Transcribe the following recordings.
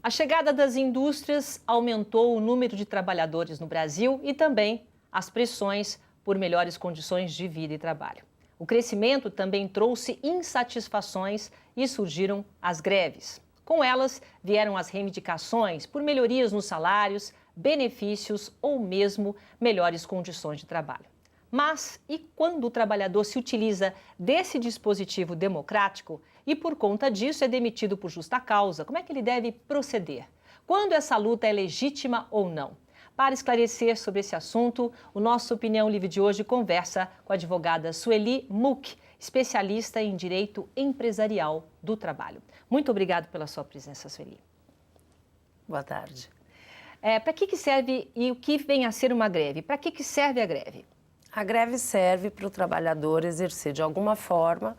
A chegada das indústrias aumentou o número de trabalhadores no Brasil e também as pressões por melhores condições de vida e trabalho. O crescimento também trouxe insatisfações e surgiram as greves. Com elas, vieram as reivindicações por melhorias nos salários, benefícios ou mesmo melhores condições de trabalho. Mas e quando o trabalhador se utiliza desse dispositivo democrático e por conta disso é demitido por justa causa, como é que ele deve proceder? Quando essa luta é legítima ou não? Para esclarecer sobre esse assunto, o nosso Opinião Livre de hoje conversa com a advogada Sueli Muck, especialista em Direito Empresarial do Trabalho. Muito obrigada pela sua presença, Sueli. Boa tarde. Para que serve e o que vem a ser uma greve? Para que serve a greve? A greve serve para o trabalhador exercer, de alguma forma,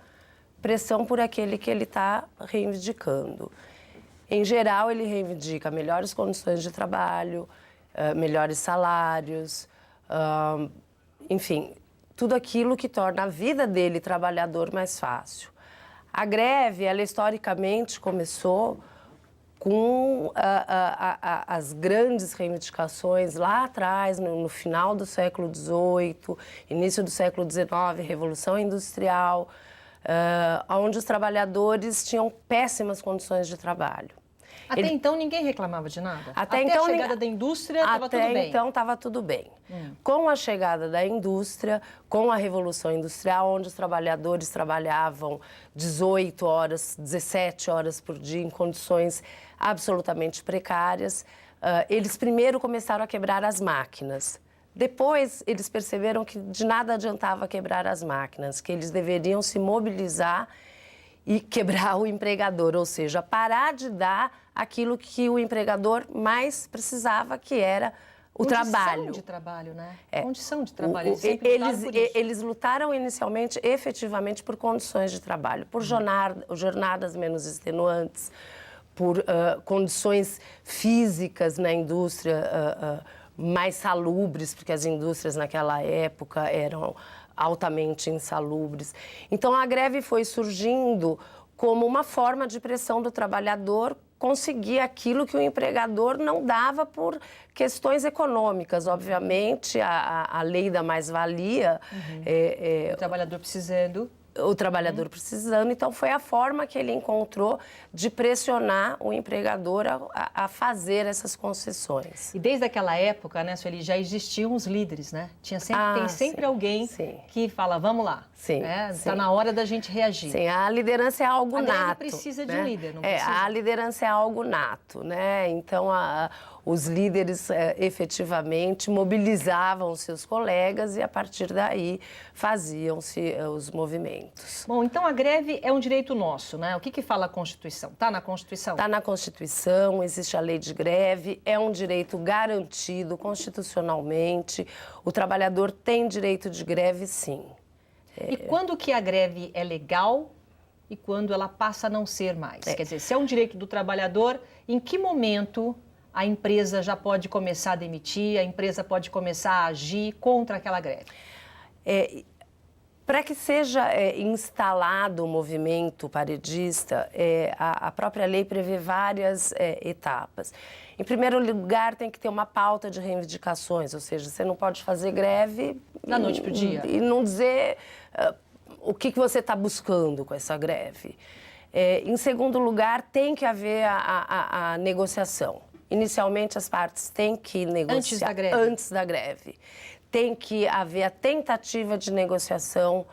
pressão por aquele que ele está reivindicando. Em geral, ele reivindica melhores condições de trabalho, melhores salários, enfim, tudo aquilo que torna a vida dele, trabalhador, mais fácil. A greve, ela historicamente começou com as grandes reivindicações lá atrás, no final do século XVIII, início do século XIX, Revolução Industrial, onde os trabalhadores tinham péssimas condições de trabalho. Até então ninguém reclamava de nada? Até então, a chegada da indústria estava tudo bem? Até então estava tudo bem. Com a chegada da indústria, com a Revolução Industrial, onde os trabalhadores trabalhavam 18 horas, 17 horas por dia em condições absolutamente precárias, eles primeiro começaram a quebrar as máquinas. Depois, eles perceberam que de nada adiantava quebrar as máquinas, que eles deveriam se mobilizar e quebrar o empregador, ou seja, parar de dar aquilo que o empregador mais precisava, que era o trabalho. Condição de trabalho, né? Condição de trabalho. Eles lutaram inicialmente, efetivamente, por condições de trabalho, por jornadas menos extenuantes, por condições físicas na indústria mais salubres, porque as indústrias naquela época eram altamente insalubres. Então, a greve foi surgindo como uma forma de pressão do trabalhador conseguir aquilo que o empregador não dava por questões econômicas. Obviamente, a lei da mais-valia... O trabalhador precisando... O trabalhador precisando, então foi a forma que ele encontrou de pressionar o empregador a fazer essas concessões. E desde aquela época, né, Sueli, já existiam os líderes, né? Tem sempre alguém que fala, vamos lá, está na hora da gente reagir. Sim, a liderança é algo nato. A greve precisa de um líder, não precisa? A liderança é algo nato, né? Então, os líderes efetivamente mobilizavam os seus colegas e, a partir daí, faziam-se os movimentos. Bom, então a greve é um direito nosso, né? O que fala a Constituição? Está na Constituição? Está na Constituição, existe a lei de greve, é um direito garantido constitucionalmente. O trabalhador tem direito de greve, sim. E quando que a greve é legal e quando ela passa a não ser mais? Quer dizer, se é um direito do trabalhador, em que momento a empresa já pode começar a demitir, a empresa pode começar a agir contra aquela greve? Para que seja instalado o movimento paredista, a própria lei prevê várias etapas. Em primeiro lugar, tem que ter uma pauta de reivindicações, ou seja, você não pode fazer greve da noite para o dia e não dizer o que você está buscando com essa greve. Em segundo lugar, tem que haver a negociação. Inicialmente, as partes têm que negociar antes da greve. Tem que haver a tentativa de negociação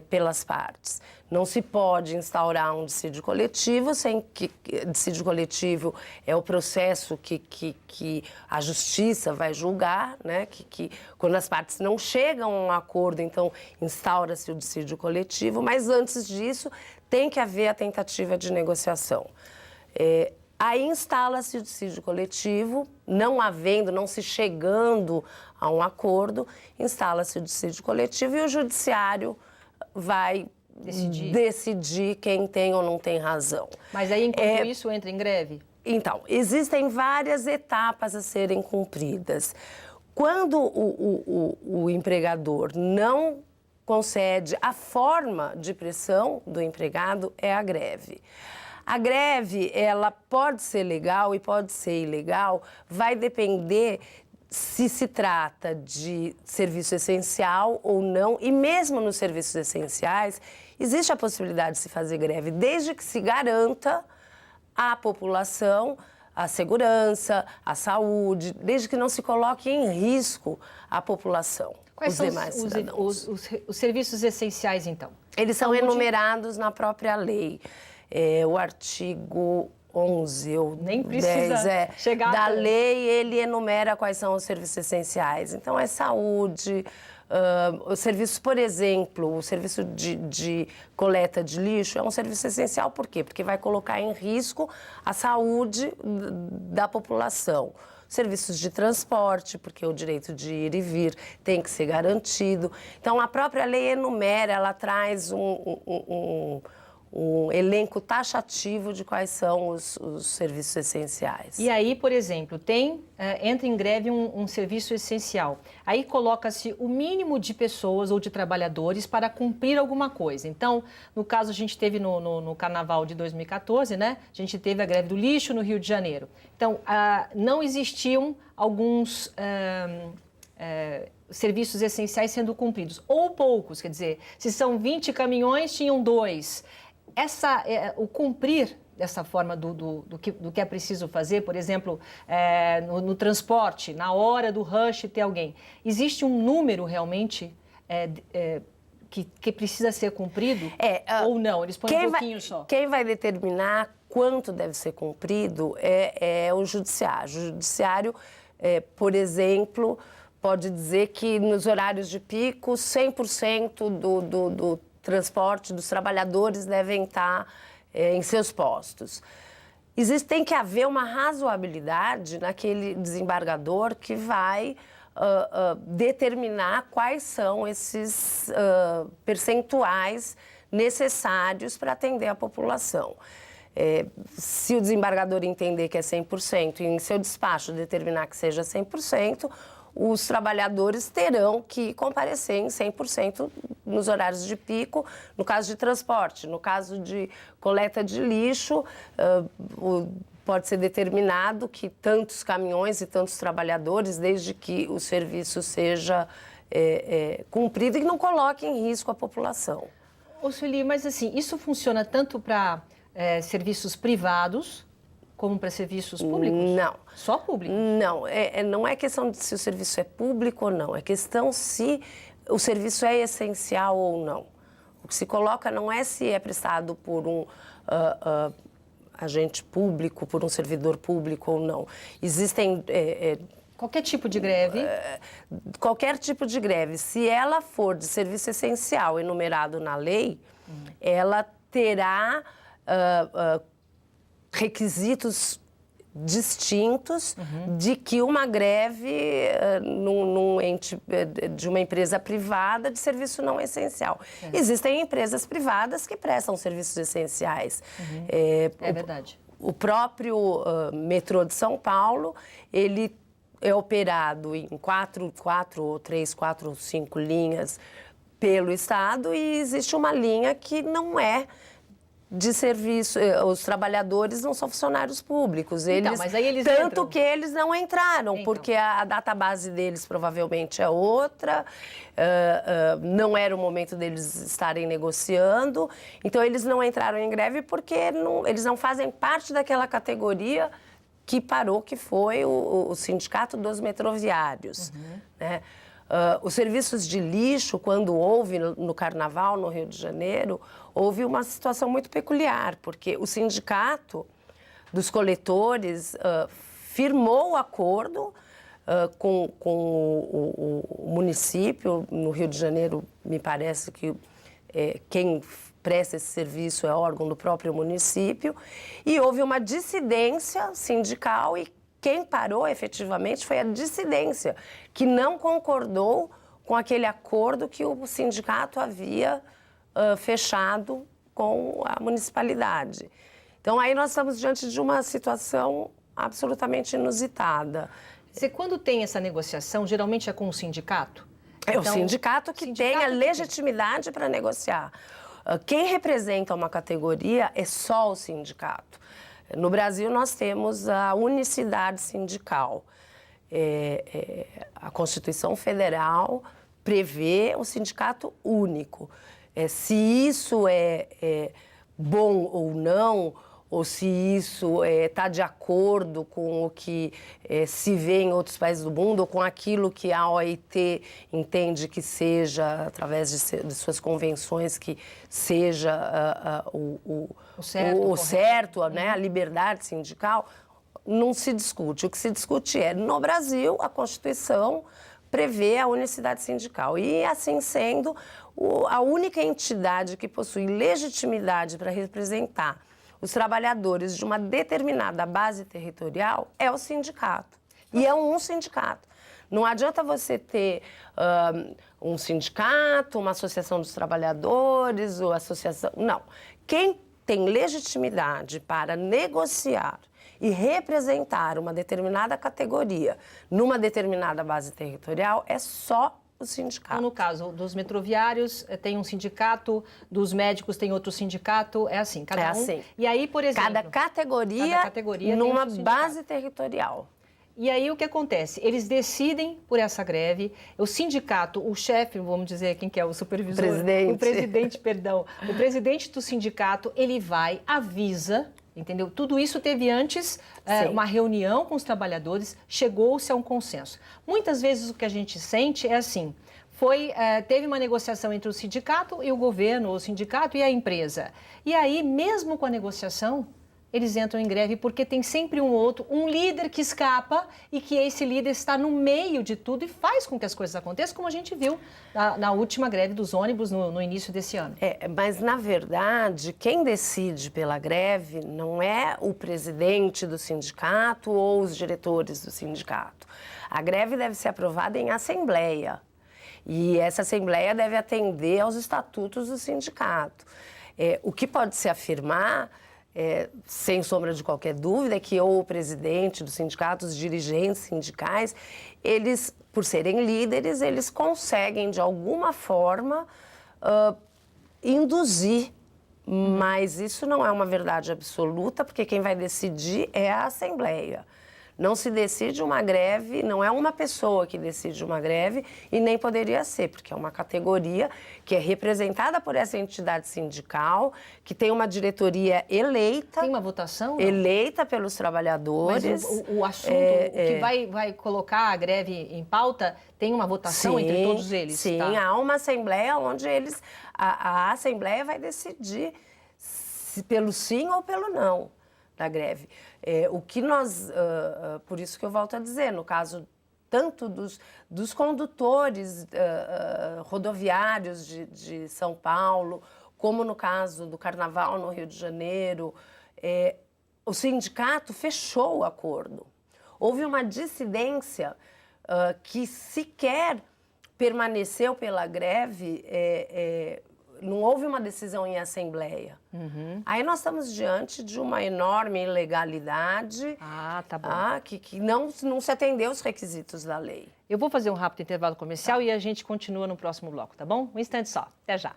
pelas partes. Não se pode instaurar um dissídio coletivo, sem que dissídio coletivo é o processo que a justiça vai julgar, né? Que quando as partes não chegam a um acordo, então instaura-se o dissídio coletivo, mas antes disso tem que haver a tentativa de negociação. Aí instala-se o dissídio coletivo, não se chegando a um acordo, instala-se o dissídio coletivo e o judiciário vai decidir quem tem ou não tem razão. Mas aí, enquanto isso, entra em greve? Então, existem várias etapas a serem cumpridas. Quando o empregador não concede, a forma de pressão do empregado é a greve. A greve, ela pode ser legal e pode ser ilegal, vai depender se trata de serviço essencial ou não, e mesmo nos serviços essenciais, existe a possibilidade de se fazer greve, desde que se garanta à população a segurança, a saúde, desde que não se coloque em risco a população. Quais são demais cidadãos. os serviços essenciais, então? Eles são enumerados na própria lei. O artigo 11 ou Nem precisa 10 chegar da tanto. lei, ele enumera quais são os serviços essenciais. Então, é saúde, o serviço, por exemplo, o serviço de coleta de lixo é um serviço essencial. Por quê? Porque vai colocar em risco a saúde da população. Serviços de transporte, porque o direito de ir e vir tem que ser garantido. Então, a própria lei enumera, ela traz um elenco taxativo de quais são os serviços essenciais. E aí, por exemplo, entra em greve um serviço essencial. Aí coloca-se o mínimo de pessoas ou de trabalhadores para cumprir alguma coisa. Então, no caso, a gente teve no Carnaval de 2014, né? A gente teve a greve do lixo no Rio de Janeiro. Então, não existiam alguns serviços essenciais sendo cumpridos, ou poucos, quer dizer, se são 20 caminhões, tinham 2. O cumprir dessa forma do que é preciso fazer, por exemplo, no transporte, na hora do rush ter alguém, existe um número realmente que precisa ser cumprido ou não? Eles põem um pouquinho só. Quem vai determinar quanto deve ser cumprido é o judiciário. O judiciário, por exemplo, pode dizer que nos horários de pico, 100% do transporte dos trabalhadores devem estar em seus postos. Tem que haver uma razoabilidade naquele desembargador que vai determinar quais são esses percentuais necessários para atender a população. Se o desembargador entender que é 100% e em seu despacho determinar que seja 100%, os trabalhadores terão que comparecer em 100% nos horários de pico, no caso de transporte. No caso de coleta de lixo, pode ser determinado que tantos caminhões e tantos trabalhadores, desde que o serviço seja cumprido e não coloque em risco a população. Ô, Sueli, mas assim, isso funciona tanto para serviços privados como para serviços públicos? Não. Só público? Não, não é questão de se o serviço é público ou não, é questão se o serviço é essencial ou não. O que se coloca não é se é prestado por um agente público, por um servidor público ou não. Existem... Qualquer tipo de greve? Qualquer tipo de greve. Se ela for de serviço essencial enumerado na lei, ela terá requisitos distintos de que uma greve num ente de uma empresa privada de serviço não essencial. Existem empresas privadas que prestam serviços essenciais. É verdade. O próprio metrô de São Paulo, ele é operado em 4 ou 5 linhas pelo Estado e existe uma linha que não é de serviço, os trabalhadores não são funcionários públicos. Então, mas aí eles tanto entram. que eles não entraram, Então. porque a database deles provavelmente é outra, não era o momento deles estarem negociando, então eles não entraram em greve porque eles não fazem parte daquela categoria que parou, que foi o Sindicato dos Metroviários, né? Os serviços de lixo, quando houve no Carnaval, no Rio de Janeiro, houve uma situação muito peculiar, porque o sindicato dos coletores firmou o acordo com o município. No Rio de Janeiro, me parece que quem presta esse serviço é órgão do próprio município, e houve uma dissidência sindical e quem parou efetivamente foi a dissidência, que não concordou com aquele acordo que o sindicato havia fechado com a municipalidade. Então, aí nós estamos diante de uma situação absolutamente inusitada. Você, quando tem essa negociação, geralmente é com o sindicato? É o sindicato que tem a legitimidade para negociar. Quem representa uma categoria é só o sindicato. No Brasil, nós temos a unicidade sindical. A Constituição Federal prevê um sindicato único. Se isso é bom ou não, ou se isso está de acordo com o que se vê em outros países do mundo, ou com aquilo que a OIT entende que seja, através de suas convenções, que seja o certo, né, a liberdade sindical, não se discute. O que se discute no Brasil, a Constituição prevê a unicidade sindical. E, assim sendo, a única entidade que possui legitimidade para representar os trabalhadores de uma determinada base territorial é o sindicato. E é um sindicato. Não adianta você ter um sindicato, uma associação dos trabalhadores, ou associação... Não. Quem tem legitimidade para negociar e representar uma determinada categoria numa determinada base territorial é só o sindicato. Então, no caso dos metroviários, tem um sindicato, dos médicos tem outro sindicato, é assim, cada um. Assim. E aí, por exemplo... Cada categoria numa base territorial. E aí, o que acontece? Eles decidem por essa greve, o sindicato, o chefe, vamos dizer, quem que é o supervisor? O presidente, perdão. O presidente do sindicato, ele vai, avisa... Entendeu? Tudo isso teve antes uma reunião com os trabalhadores, chegou-se a um consenso. Muitas vezes o que a gente sente é assim, teve uma negociação entre o sindicato e o governo, ou o sindicato e a empresa. E aí, mesmo com a negociação, eles entram em greve porque tem sempre um líder que escapa e que esse líder está no meio de tudo e faz com que as coisas aconteçam, como a gente viu na última greve dos ônibus no início desse ano. Mas, na verdade, quem decide pela greve não é o presidente do sindicato ou os diretores do sindicato. A greve deve ser aprovada em assembleia e essa assembleia deve atender aos estatutos do sindicato. O que pode se afirmar... sem sombra de qualquer dúvida, é que ou o presidente do sindicato, os dirigentes sindicais, eles, por serem líderes, eles conseguem, de alguma forma, induzir. Mas isso não é uma verdade absoluta, porque quem vai decidir é a Assembleia. Não se decide uma greve, não é uma pessoa que decide uma greve e nem poderia ser, porque é uma categoria que é representada por essa entidade sindical, que tem uma diretoria eleita. Tem uma votação? Não? Eleita pelos trabalhadores. Mas o assunto, o que vai colocar a greve em pauta, tem uma votação entre todos eles? Sim, tá? Há uma assembleia onde a assembleia vai decidir pelo sim ou pelo não da greve. O que nós, por isso que eu volto a dizer, no caso tanto dos condutores rodoviários de São Paulo, como no caso do Carnaval no Rio de Janeiro, o sindicato fechou o acordo. Houve uma dissidência que sequer permaneceu pela greve, não houve uma decisão em assembleia. Uhum. Aí nós estamos diante de uma enorme ilegalidade tá bom. Que não se atendeu aos requisitos da lei. Eu vou fazer um rápido intervalo comercial e a gente continua no próximo bloco, tá bom? Um instante só. Até já.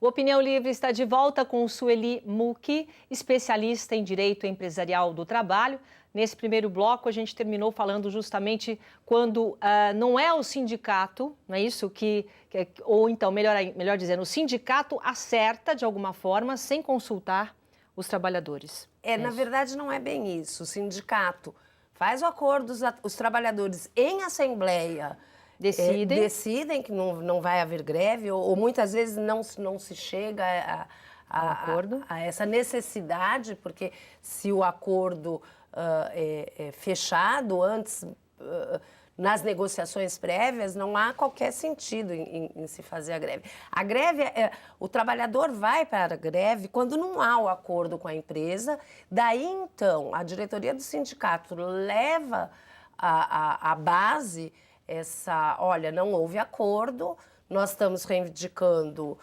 O Opinião Livre está de volta com Sueli Mucchi, especialista em Direito Empresarial do Trabalho. Nesse primeiro bloco, a gente terminou falando justamente quando não é o sindicato, não é isso? Ou então, melhor dizendo, o sindicato acerta de alguma forma sem consultar os trabalhadores. Na verdade, não é bem isso. O sindicato faz o acordo, os trabalhadores em assembleia decidem que não vai haver greve, ou muitas vezes não se chega a essa necessidade, porque se o acordo é fechado antes, nas negociações prévias, não há qualquer sentido em se fazer a greve. A greve, o trabalhador vai para a greve quando não há o acordo com a empresa, daí então a diretoria do sindicato leva à base olha, não houve acordo, nós estamos reivindicando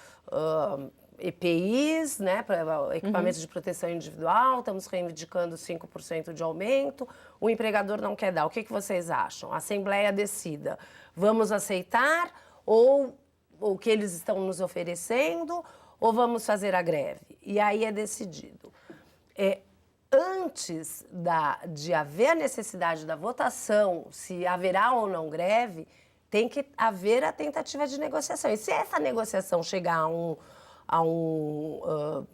EPIs, né, para equipamentos de proteção individual, estamos reivindicando 5% de aumento, o empregador não quer dar. O que vocês acham? A Assembleia decida, vamos aceitar ou o que eles estão nos oferecendo ou vamos fazer a greve? E aí é decidido. Antes de haver a necessidade da votação, se haverá ou não greve, tem que haver a tentativa de negociação. E se essa negociação chegar a um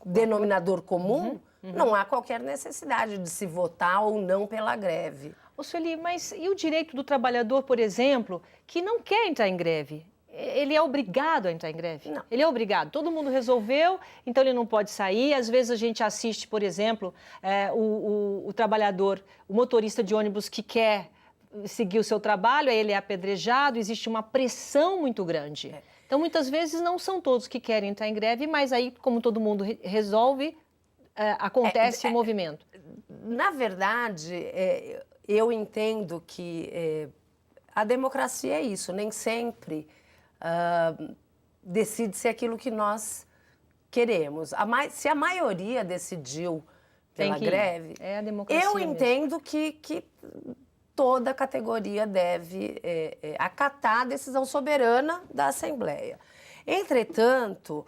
denominador comum, não há qualquer necessidade de se votar ou não pela greve. Ô, Sueli, mas e o direito do trabalhador, por exemplo, que não quer entrar em greve? Ele é obrigado a entrar em greve? Não. Ele é obrigado. Todo mundo resolveu, então ele não pode sair. Às vezes a gente assiste, por exemplo, o trabalhador, o motorista de ônibus que quer seguir o seu trabalho, aí ele é apedrejado, existe uma pressão muito grande. Então, muitas vezes, não são todos que querem entrar em greve, mas aí, como todo mundo resolve, acontece o movimento. Na verdade, eu entendo que a democracia é isso, nem sempre decide-se aquilo que nós queremos. Se a maioria decidiu pela greve, é a democracia eu mesmo. entendo que toda categoria deve acatar a decisão soberana da Assembleia. Entretanto,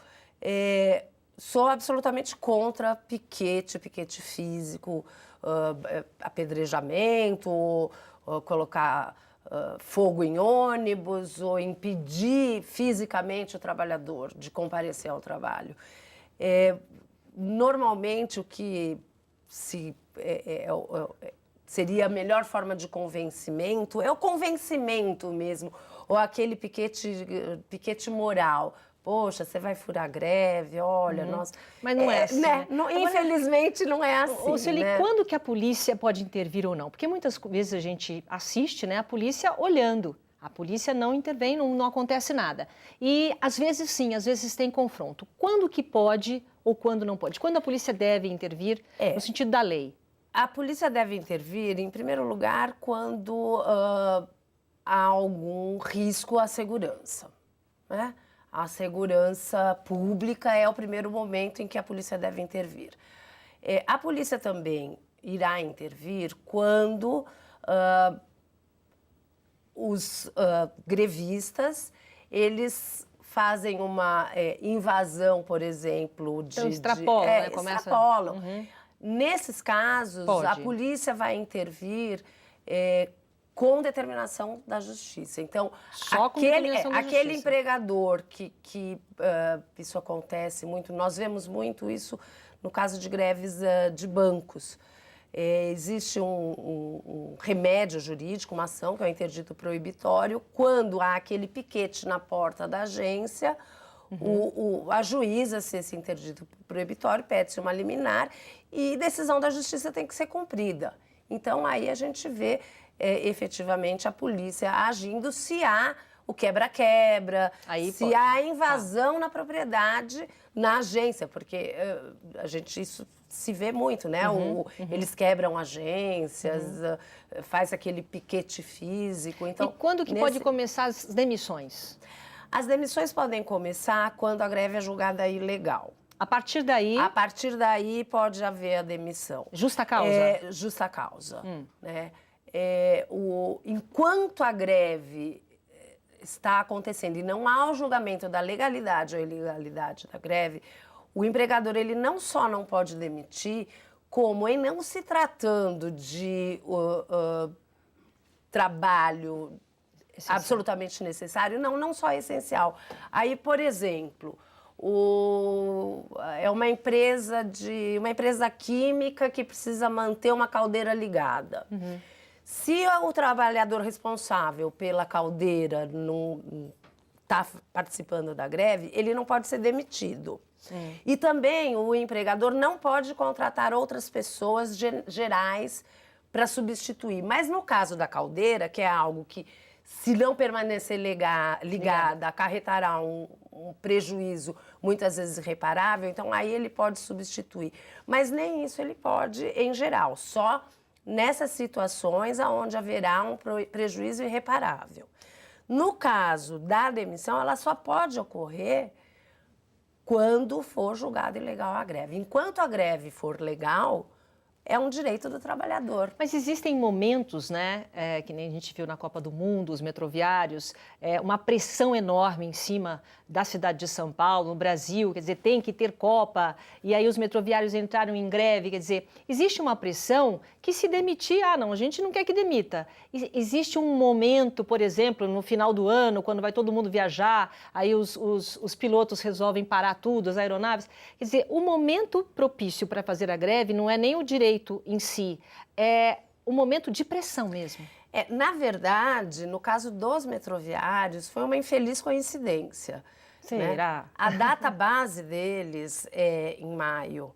sou absolutamente contra piquete físico, apedrejamento, colocar fogo em ônibus ou impedir fisicamente o trabalhador de comparecer ao trabalho. Normalmente, o que seria a melhor forma de convencimento é o convencimento mesmo, ou aquele piquete moral. Poxa, você vai furar a greve, olha, nossa... Mas não é assim, né? Infelizmente, não é assim, Ô, Sueli, né? quando que a polícia pode intervir ou não? Porque muitas vezes a gente assiste, né, a polícia olhando. A polícia não intervém, não acontece nada. E, às vezes, sim, às vezes tem confronto. Quando que pode ou quando não pode? Quando a polícia deve intervir no sentido da lei? A polícia deve intervir, em primeiro lugar, quando há algum risco à segurança, né? A segurança pública é o primeiro momento em que a polícia deve intervir. A polícia também irá intervir quando os grevistas, eles fazem uma invasão, por exemplo, Então, extrapolam, né? Extrapolam. Nesses casos, a polícia vai intervir com determinação da justiça. Então, aquele empregador que isso acontece muito, nós vemos muito isso no caso de greves de bancos. Existe um remédio jurídico, uma ação, que é o interdito proibitório, quando há aquele piquete na porta da agência, a juíza, se esse interdito proibitório, pede-se uma liminar e decisão da justiça tem que ser cumprida. Então, aí a gente vê efetivamente a polícia agindo se há o quebra-quebra, se há invasão na propriedade, na agência, porque isso se vê muito, né? Eles quebram agências, faz aquele piquete físico. Então, e quando que pode começar as demissões? As demissões podem começar quando a greve é julgada ilegal. A partir daí? A partir daí pode haver a demissão. Justa causa? Justa causa. Né? Enquanto a greve está acontecendo e não há o julgamento da legalidade ou ilegalidade da greve, o empregador ele não só não pode demitir, como em não se tratando de trabalho absolutamente necessário, não só essencial. Aí, por exemplo, é uma empresa química que precisa manter uma caldeira ligada. Se o trabalhador responsável pela caldeira não está participando da greve, ele não pode ser demitido. E também o empregador não pode contratar outras pessoas gerais para substituir. Mas no caso da caldeira, que é algo que, se não permanecer ligada, acarretará um prejuízo muitas vezes irreparável, então aí ele pode substituir. Mas nem isso ele pode em geral, só nessas situações onde haverá um prejuízo irreparável. No caso da demissão, ela só pode ocorrer quando for julgada ilegal a greve. Enquanto a greve for legal, é um direito do trabalhador. Mas existem momentos, né, que nem a gente viu na Copa do Mundo, os metroviários, uma pressão enorme em cima da cidade de São Paulo, no Brasil, quer dizer, tem que ter Copa, e aí os metroviários entraram em greve, quer dizer, existe uma pressão que se demitir, não, a gente não quer que demita. Existe um momento, por exemplo, no final do ano, quando vai todo mundo viajar, aí os pilotos resolvem parar tudo, as aeronaves, quer dizer, o momento propício para fazer a greve não é nem o direito em si, é um momento de pressão mesmo. Na verdade, no caso dos metroviários, foi uma infeliz coincidência. Será? Né? A data base deles é em maio.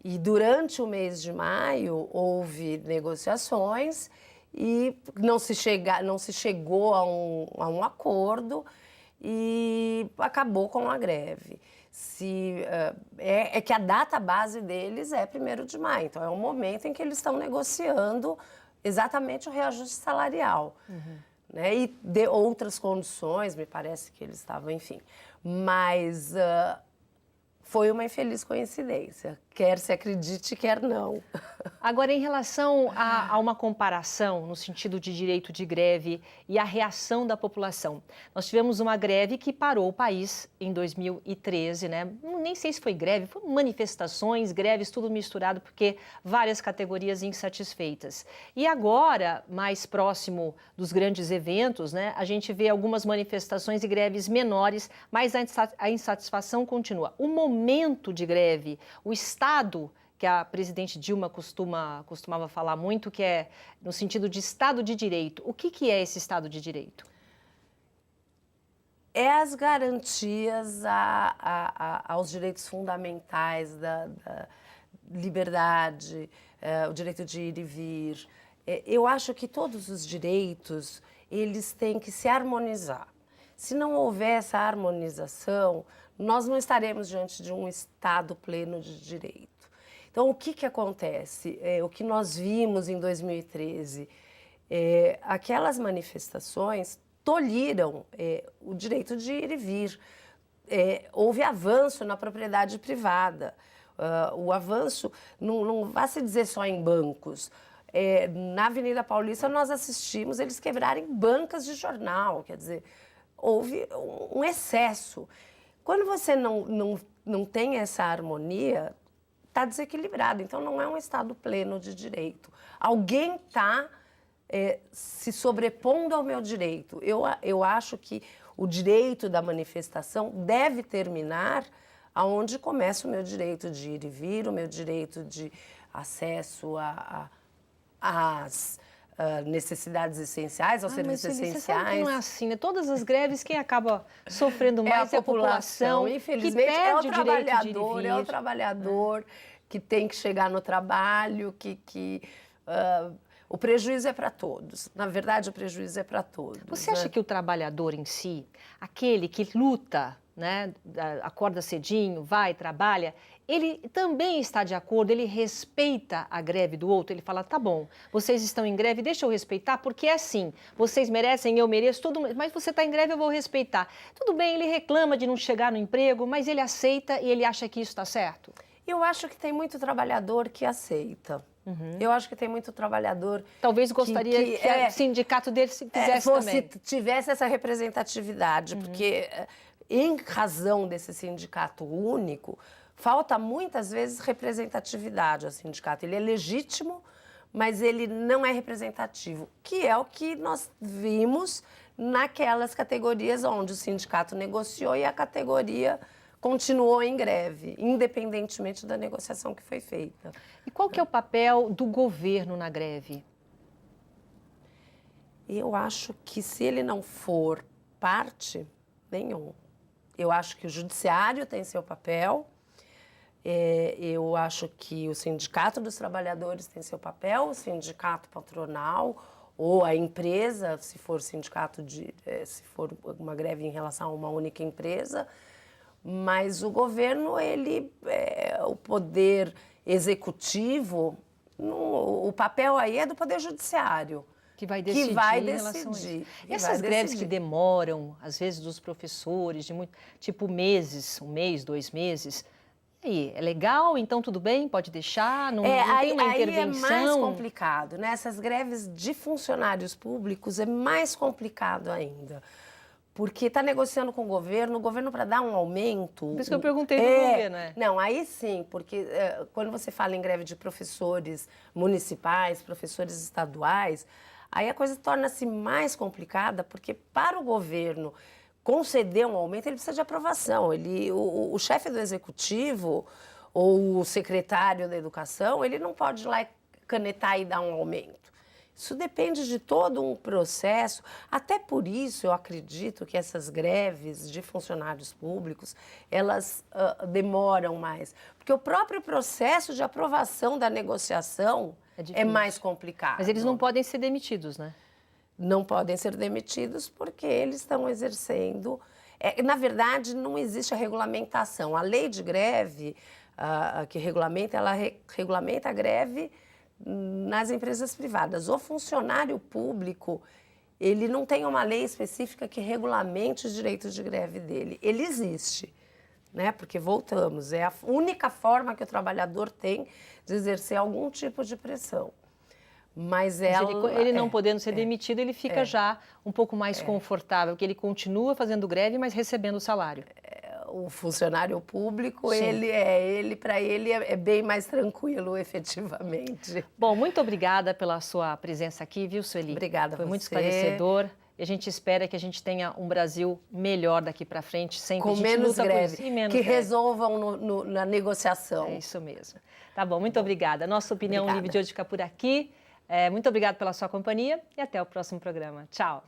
E durante o mês de maio houve negociações e não se chegou a um acordo e acabou com a greve. É que a data base deles é 1º de maio, então é o momento em que eles estão negociando exatamente o reajuste salarial. Né? E de outras condições, me parece que eles estavam, enfim. Mas foi uma infeliz coincidência, quer se acredite, quer não. Agora, em relação a uma comparação no sentido de direito de greve e a reação da população, nós tivemos uma greve que parou o país em 2013, né? Nem sei se foi greve, foram manifestações, greves, tudo misturado, porque várias categorias insatisfeitas. E agora, mais próximo dos grandes eventos, né, a gente vê algumas manifestações e greves menores, mas a insatisfação continua. O momento de greve, o estado que a presidente Dilma costumava falar muito, que é no sentido de Estado de Direito. O que é esse Estado de Direito? É as garantias aos direitos fundamentais da liberdade, o direito de ir e vir. Eu acho que todos os direitos, eles têm que se harmonizar. Se não houver essa harmonização, nós não estaremos diante de um Estado pleno de direito. Então, o que acontece? O que nós vimos em 2013, aquelas manifestações tolhiram o direito de ir e vir. Houve avanço na propriedade privada. O avanço não vai se dizer só em bancos. Na Avenida Paulista, nós assistimos eles quebrarem bancas de jornal, quer dizer, houve um excesso. Quando você não tem essa harmonia, está desequilibrado, então não é um Estado pleno de direito. Alguém está se sobrepondo ao meu direito. Eu acho que o direito da manifestação deve terminar aonde começa o meu direito de ir e vir, o meu direito de acesso às necessidades essenciais, aos serviços essenciais. Você sabe que não é assim, né? Todas as greves, quem acaba sofrendo mais é a população, infelizmente, que perde o direito de ir e vir. É o trabalhador que tem que chegar no trabalho, o prejuízo é para todos. Na verdade, o prejuízo é para todos. Você acha que o trabalhador em si, aquele que luta, né, acorda cedinho, vai, trabalha, ele também está de acordo, ele respeita a greve do outro, ele fala, tá bom, vocês estão em greve, deixa eu respeitar, porque é assim, vocês merecem, eu mereço, mas você está em greve, eu vou respeitar. Tudo bem, ele reclama de não chegar no emprego, mas ele aceita e ele acha que isso está certo? Eu acho que tem muito trabalhador que aceita. Eu acho que tem muito trabalhador... Talvez gostaria que o sindicato dele fizesse também. Tivesse essa representatividade, porque em razão desse sindicato único, falta muitas vezes representatividade ao sindicato. Ele é legítimo, mas ele não é representativo, que é o que nós vimos naquelas categorias onde o sindicato negociou e a categoria continuou em greve, independentemente da negociação que foi feita. E qual que é o papel do governo na greve? Eu acho que se ele não for parte, nenhum. Eu acho que o judiciário tem seu papel, eu acho que o sindicato dos trabalhadores tem seu papel, o sindicato patronal ou a empresa, se for se for uma greve em relação a uma única empresa, mas o governo, o poder executivo, o papel aí é do poder judiciário. Que vai decidir em relação a isso. E essas greves que demoram, às vezes, dos professores, de muito, tipo meses, 1 mês, 2 meses. E aí, é legal? Então tudo bem? Pode deixar? Não tem uma intervenção? Aí é mais complicado, né? Essas greves de funcionários públicos é mais complicado ainda. Porque está negociando com o governo para dar um aumento. Por isso que eu perguntei do governo, né? Não, aí sim, porque quando você fala em greve de professores municipais, professores estaduais, aí a coisa torna-se mais complicada, porque para o governo conceder um aumento, ele precisa de aprovação. O chefe do executivo ou o secretário da educação, ele não pode ir lá canetar e dar um aumento. Isso depende de todo um processo. Até por isso, eu acredito que essas greves de funcionários públicos, elas demoram mais. Porque o próprio processo de aprovação da negociação é mais complicado. Mas eles não podem ser demitidos, né? Não podem ser demitidos porque eles estão exercendo... na verdade, não existe a regulamentação. A lei de greve que regulamenta, ela regulamenta a greve nas empresas privadas. O funcionário público, ele não tem uma lei específica que regulamente os direitos de greve dele. Ele existe, né? Porque, voltamos, é a única forma que o trabalhador tem de exercer algum tipo de pressão. Mas ele não podendo ser demitido, ele fica já um pouco mais confortável, porque ele continua fazendo greve, mas recebendo o salário. O funcionário público, Sim. para ele é bem mais tranquilo, efetivamente. Bom, muito obrigada pela sua presença aqui, viu, Sueli? Obrigada a você. Foi muito esclarecedor. E a gente espera que a gente tenha um Brasil melhor daqui para frente, sempre com menos greve, menos que greve. Resolvam na negociação. É isso mesmo. Tá bom, muito obrigada. Nossa Opinião Livre de hoje fica por aqui. Muito obrigada pela sua companhia e até o próximo programa. Tchau.